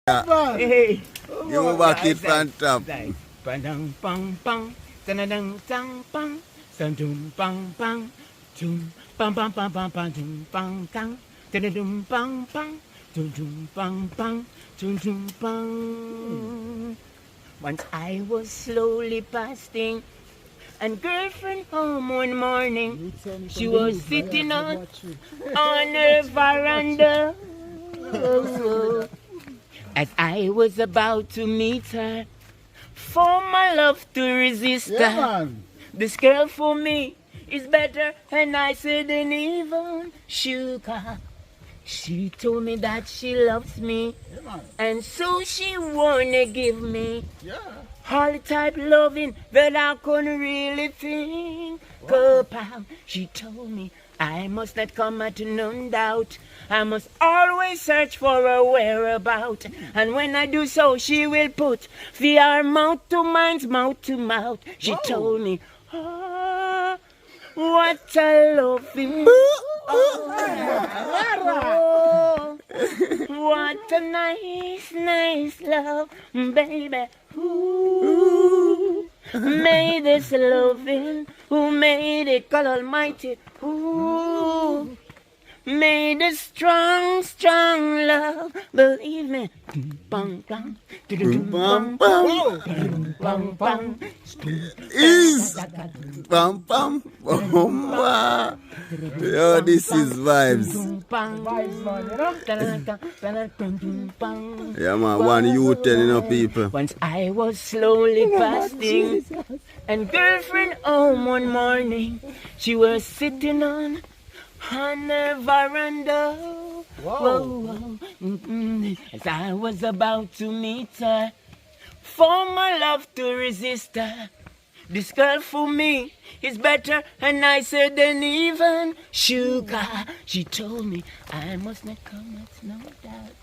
Hey, You back it from top. Bang bang bang, dang dang bang, dum bang bang, dum bang bang bang bang bang, dum bang bang, dum bang bang, dum bang bang, dum bang. Once I was slowly fasting, and girlfriend home one morning, she was sitting on her veranda. As I was about to meet her, for my love to resist her. This girl for me is better and nicer than even sugar. She told me that she loves me, and so she wanna give me all the type loving that I couldn't really think about. She told me I must not come at none doubt. I must always search for a whereabout. And when I do so, she will put the arm mouth to mine's mouth to mouth. She told me, oh, what a loving. Oh, what a nice, nice love, baby. Ooh, made this loving, who made it, God Almighty. Ooh, made a strong, strong love. Believe me. Bang, bang, bang, bang, bang. Is pam pam bomba. Yo, this is vibes. Yeah, man, one you telling you people. Once I was slowly fasting, and girlfriend home one morning, she was sitting on her veranda. Whoa. As I was about to meet her, for my love to resist her. This girl for me is better and nicer than even sugar. She told me I must not come, that's no doubt.